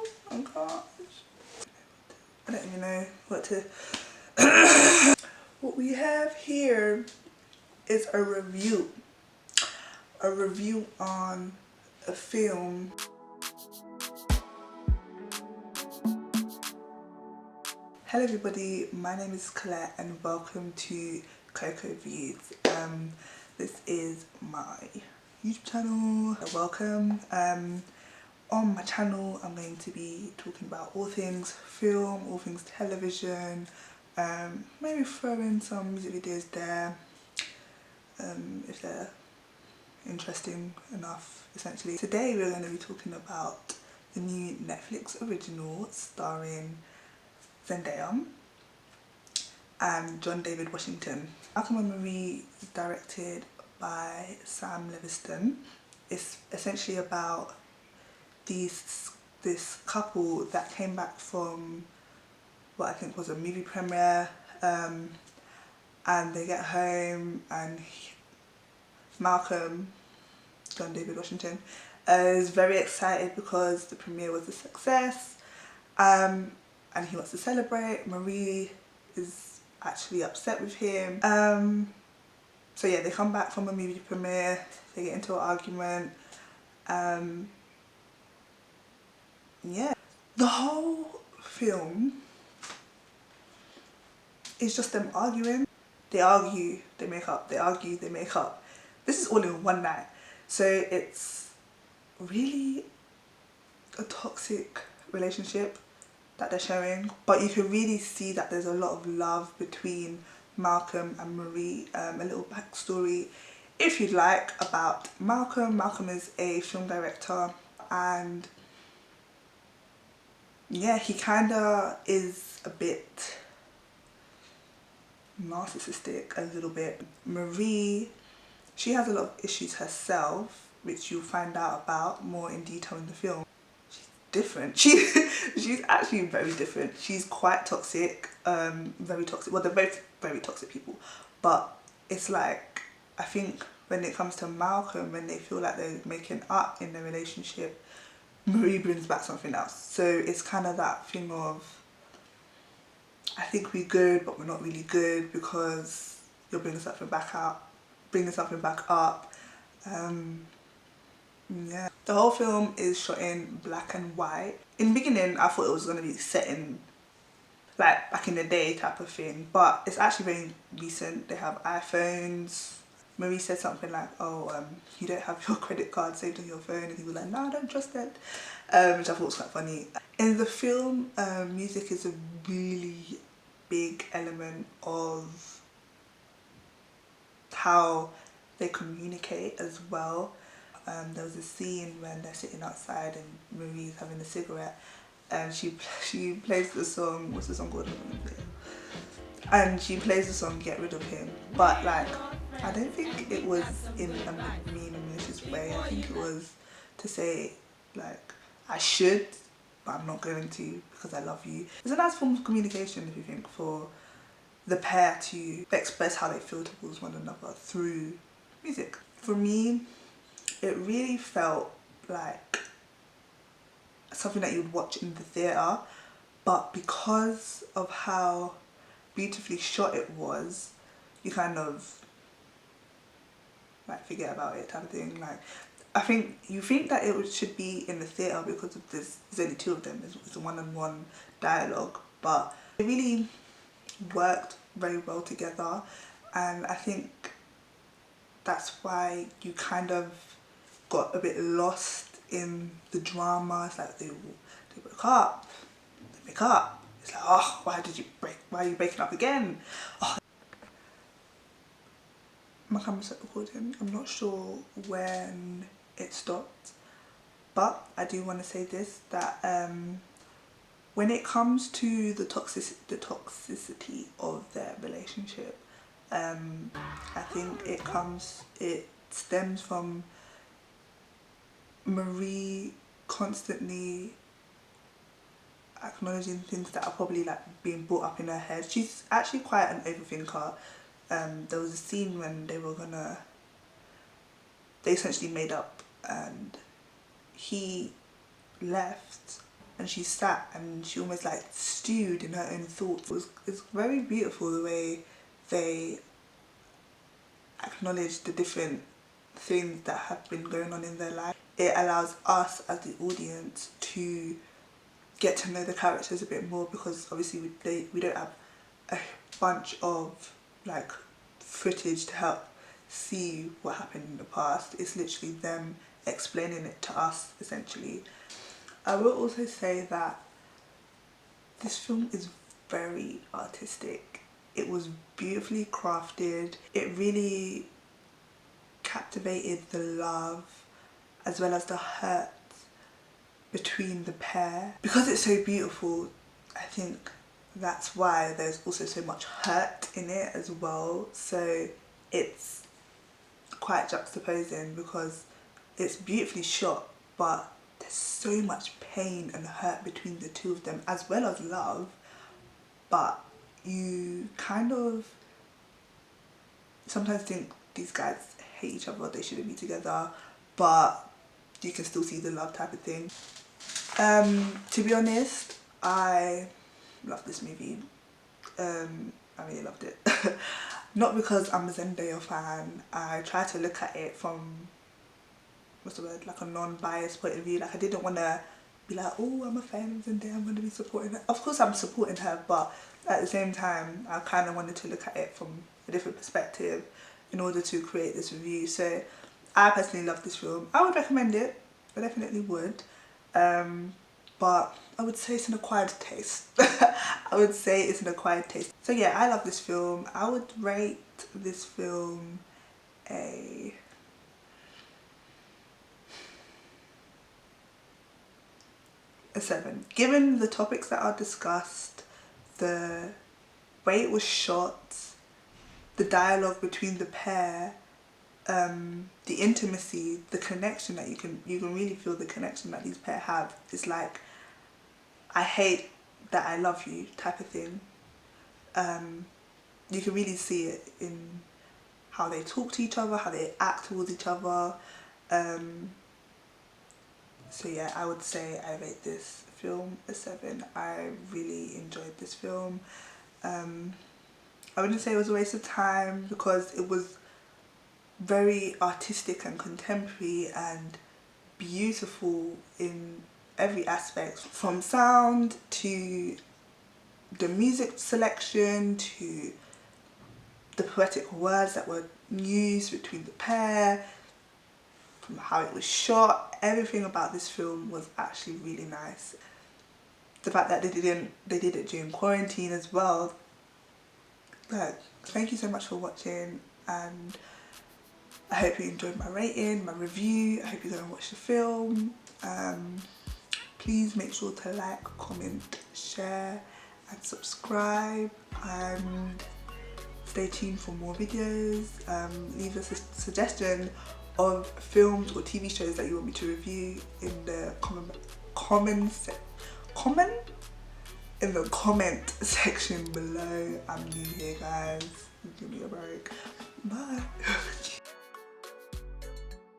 Oh gosh. I don't even know what to... What we have here is a review. A review on a film. Hello everybody, my name is Colette and welcome to Coco Views. This is my YouTube channel. Welcome. On my channel I'm going to be talking about all things film, all things television, maybe throw in some music videos there if they're interesting enough, essentially. Today we're going to be talking about the new Netflix original starring Zendaya and John David Washington. Malcolm and Marie is directed by Sam Levinson. It's essentially about this couple that came back from what I think was a movie premiere, and they get home and Malcolm, John David Washington, is very excited because the premiere was a success, and he wants to celebrate. Marie is actually upset with him. So yeah, they come back from a movie premiere, they get into an argument. Yeah, the whole film is just them arguing. They argue, they make up, they argue, they make up. This is all in one night. So it's really a toxic relationship that they're showing, but you can really see that there's a lot of love between Malcolm and Marie. A little backstory, if you'd like, about Malcolm. Malcolm is a film director, and yeah, he kinda is a bit narcissistic, a little bit. Marie, she has a lot of issues herself, which you'll find out about more in detail in the film. She's different. She's actually very different. She's quite toxic, very toxic. Well, they're both very toxic people, but it's like, I think when it comes to Malcolm, when they feel like they're making up in their relationship, Marie brings back something else. So it's kind of that thing of, I think we're good, but we're not really good because you're bringing something back up. Yeah. The whole film is shot in black and white. In the beginning, I thought it was going to be set in like back in the day type of thing, but it's actually very recent. They have iPhones. Marie said something like, oh, you don't have your credit card saved on your phone, and he was like, no, I don't trust it, which I thought was quite funny. In the film, music is a really big element of how they communicate as well. There was a scene when they're sitting outside and Marie's having a cigarette, and she plays the song, what's the song called? And she plays the song Get Rid of Him, but like, I don't think it was in a mean and malicious way. I think it was to say like, I should, but I'm not going to because I love you. It's a nice form of communication, if you think, for the pair to express how they feel towards one another through music. For me, it really felt like something that you'd watch in the theatre, but because of how beautifully shot it was, you kind of like forget about it type of thing. Like, I think you think that it should be in the theatre because of there's only two of them, it's a one-on-one dialogue, but it really worked very well together, and I think that's why you kind of got a bit lost in the drama. It's like they broke up, they make up. It's like, oh, why are you breaking up again? Oh. My camera stopped recording. I'm not sure when it stopped, but I do want to say this, that when it comes to the toxicity of their relationship, I think it stems from Marie constantly acknowledging things that are probably like being brought up in her head. She's actually quite an overthinker. There was a scene when they essentially made up and he left and she sat and she almost like stewed in her own thoughts. It's very beautiful the way they acknowledge the different things that have been going on in their life. It allows us as the audience to get to know the characters a bit more, because obviously we don't have a bunch of like footage to help see what happened in the past. It's literally them explaining it to us essentially. I will also say that this film is very artistic. It was beautifully crafted. It really captivated the love as well as the hurt between the pair. Because it's so beautiful, I think that's why there's also so much hurt in it as well. So it's quite juxtaposing because it's beautifully shot, but there's so much pain and hurt between the two of them as well as love. But you kind of sometimes think these guys hate each other, they shouldn't be together, but you can still see the love type of thing. To be honest, I love this movie. I really loved it. Not because I'm a Zendaya fan. I try to look at it from, what's the word, like a non-biased point of view. Like I didn't want to be like, oh, I'm a fan of Zendaya, I'm going to be supporting her. Of course I'm supporting her, but at the same time I kind of wanted to look at it from a different perspective in order to create this review. So I personally love this film. I would recommend it. I definitely would. But I would say it's an acquired taste. I would say it's an acquired taste. So yeah, I love this film. I would rate this film a 7. Given the topics that are discussed, the way it was shot, the dialogue between the pair, the intimacy, the connection that you can really feel the connection that these pair have. It's like, I hate that I love you type of thing. You can really see it in how they talk to each other, how they act towards each other. So yeah, I would say I rate this film a 7. I really enjoyed this film. I wouldn't say it was a waste of time because it was very artistic and contemporary and beautiful in every aspect, from sound to the music selection to the poetic words that were used between the pair, from how it was shot. Everything about this film was actually really nice. The fact that they did it during quarantine as well. Like, thank you so much for watching, and I hope you enjoyed my rating, my review. I hope you go and watch the film. Please make sure to like, comment, share and subscribe, and stay tuned for more videos. Leave us a suggestion of films or TV shows that you want me to review in the comment section below. I'm new here, guys. Give me a break. Bye.